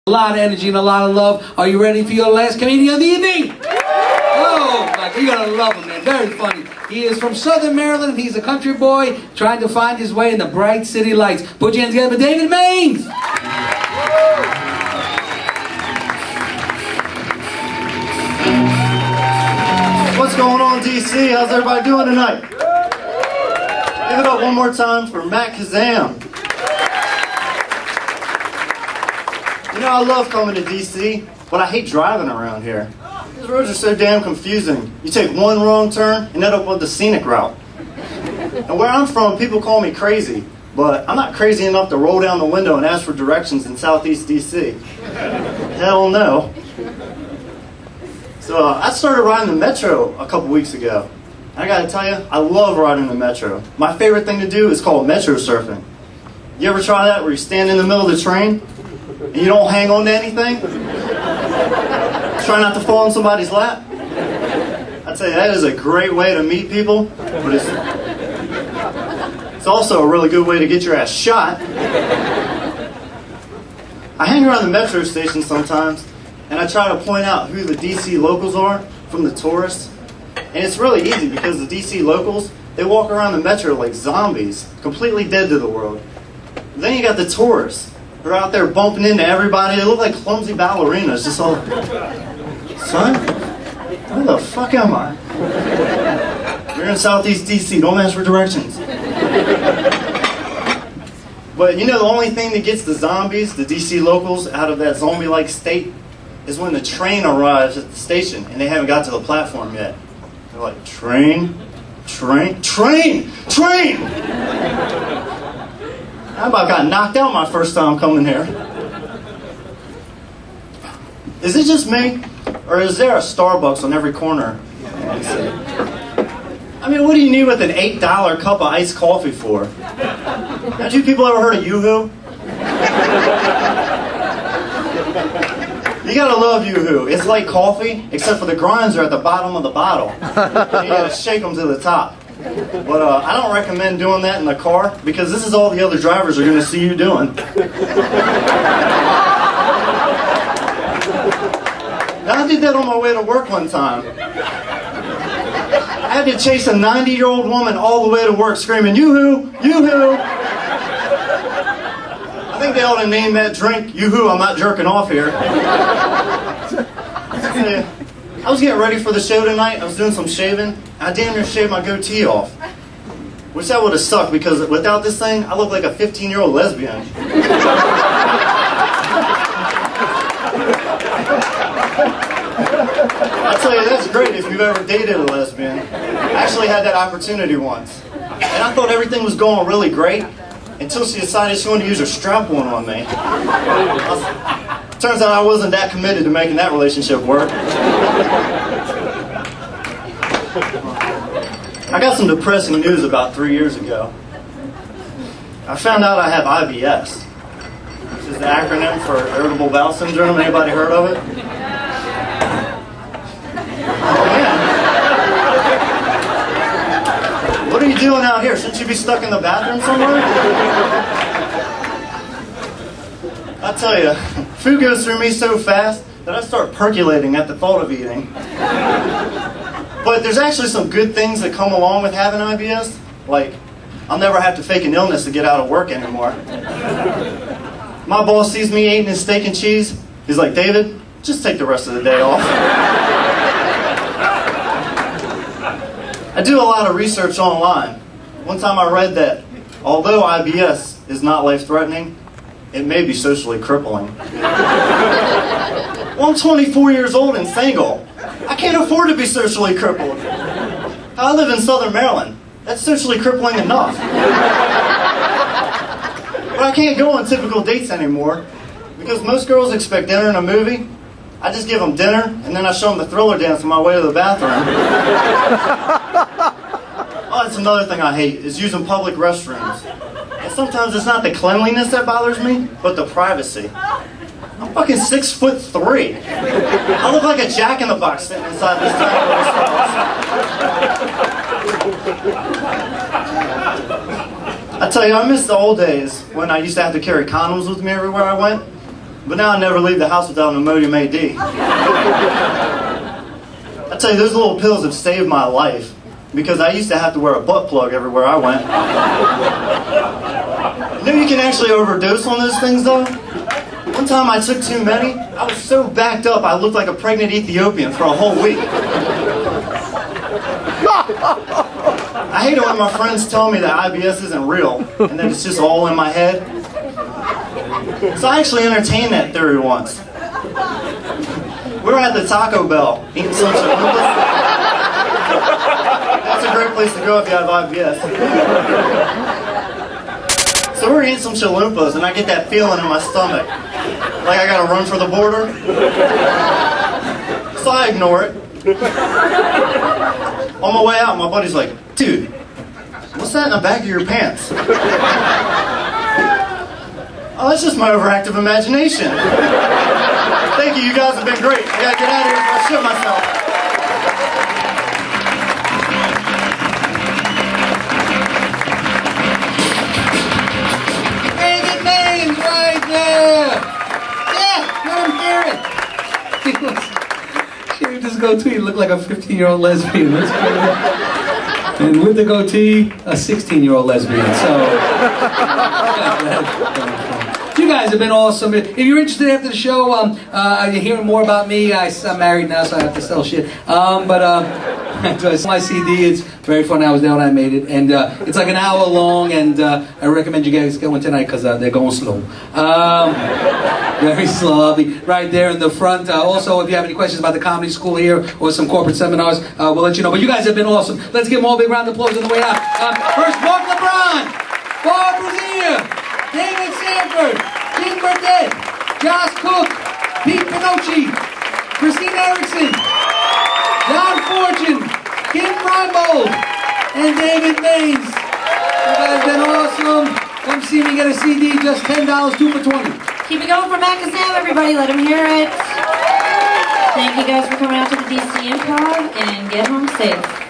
A lot of energy and a lot of love. Are you ready for your last comedian of the evening? Oh, like you're gonna love him, man. Very funny. He is from Southern Maryland. He's a country boy trying to find his way in the bright city lights. Put your hands together for David Maines. What's going on, DC? How's everybody doing tonight? Give it up one more time for Matt Kazam. You know, I love coming to DC, but I hate driving around here. These roads are so damn confusing. You take one wrong turn and end up with the scenic route. And where I'm from, people call me crazy, but I'm not crazy enough to roll down the window and ask for directions in Southeast DC. Hell no. So I started riding the Metro a couple weeks ago. I gotta tell you, I love riding the Metro. My favorite thing to do is called Metro surfing. You ever try that where you stand in the middle of the train and you don't hang on to anything? Try not to fall in somebody's lap? I'd say that is a great way to meet people, but it's also a really good way to get your ass shot. I hang around the Metro station sometimes, and I try to point out who the DC locals are from the tourists. And it's really easy because the DC locals, they walk around the Metro like zombies, completely dead to the world. Then you got the tourists. They're out there bumping into everybody. They look like clumsy ballerinas, just all, son, where the fuck am I? You're in Southeast DC, don't ask for directions. But you know, the only thing that gets the zombies, the DC locals, out of that zombie-like state is when the train arrives at the station and they haven't got to the platform yet. They're like, train, train, train, train! I about got knocked out my first time coming here. Is it just me? Or is there a Starbucks on every corner? I mean, what do you need with an $8 cup of iced coffee for? Have you people ever heard of Yoo-Hoo? You gotta love Yoo-Hoo. It's like coffee, except for the grinds are at the bottom of the bottle. And you gotta shake them to the top. But I don't recommend doing that in the car, because this is all the other drivers are gonna see you doing. Now, I did that on my way to work one time. I had to chase a 90-year-old woman all the way to work screaming, Yoo-Hoo, Yoo-Hoo. I think they ought to name that drink, Yoo-Hoo, I'm not jerking off here. I was getting ready for the show tonight. I was doing some shaving. I damn near shaved my goatee off. Which that would have sucked, because without this thing, I look like a 15-year-old lesbian. I'll tell you, that's great if you've ever dated a lesbian. I actually had that opportunity once. And I thought everything was going really great until she decided she wanted to use her strap-on on me. Turns out I wasn't that committed to making that relationship work. I got some depressing news about 3 years ago. I found out I have IBS, which is the acronym for Irritable Bowel Syndrome. Anybody heard of it? Oh, man. What are you doing out here? Shouldn't you be stuck in the bathroom somewhere? I tell you, food goes through me so fast that I start percolating at the thought of eating. But there's actually some good things that come along with having IBS. Like, I'll never have to fake an illness to get out of work anymore. My boss sees me eating his steak and cheese. He's like, David, just take the rest of the day off. I do a lot of research online. One time I read that although IBS is not life-threatening, it may be socially crippling. Well, I'm 24 years old and single. I can't afford to be socially crippled. I live in Southern Maryland. That's socially crippling enough. But I can't go on typical dates anymore, because most girls expect dinner in a movie. I just give them dinner, and then I show them the Thriller dance on my way to the bathroom. Oh, that's another thing I hate, is using public restrooms. And sometimes it's not the cleanliness that bothers me, but the privacy. I'm fucking 6'3". I look like a jack-in-the-box sitting inside this tiny little space. I tell you, I miss the old days when I used to have to carry condoms with me everywhere I went. but now I never leave the house without an Imodium AD. I tell you, those little pills have saved my life, because I used to have to wear a butt plug everywhere I went. You know you can actually overdose on those things, though? One time I took too many, I was so backed up I looked like a pregnant Ethiopian for a whole week. I hate it when my friends tell me that IBS isn't real, and that it's just all in my head. So I actually entertained that theory once. We were at the Taco Bell, eating some chalupas. That's a great place to go if you have IBS. So we're eating some chalupas, and I get that feeling in my stomach, like I gotta run for the border. So I ignore it. On my way out, my buddy's like, "Dude, what's that in the back of your pants?" Oh, that's just my overactive imagination. Thank you, you guys have been great. I gotta get out of here before I shit myself. David Maines right there! Yeah, let him hear it! Shaved his goatee, he looked like a 15-year-old lesbian. That's crazy. And with the goatee, a 16-year-old lesbian. So, you guys have been awesome. If you're interested after the show, you're hearing more about me. I'm married now, so I have to sell shit. It's my CD. It's very fun. I was there when I made it, and it's like an hour long. And I recommend you guys get one tonight because they're going slow. Very slow. I'll be right there in the front. Also, if you have any questions about the comedy school here or some corporate seminars, we'll let you know. But you guys have been awesome. Let's give them all a big round of applause on the way out. First, Mark LeBron, Bob Brazier, David Sanford, Jim Burdett, Josh Cook, Pete Pinocchi, Christine Erickson, John Fortune, Kim Freibold, and David Maines. You guys have been awesome. Come see me get a CD, just $10, 2 for $20. Keep it going for Mac and Sam, everybody. Let them hear it. Thank you guys for coming out to the DC Improv, and get home safe.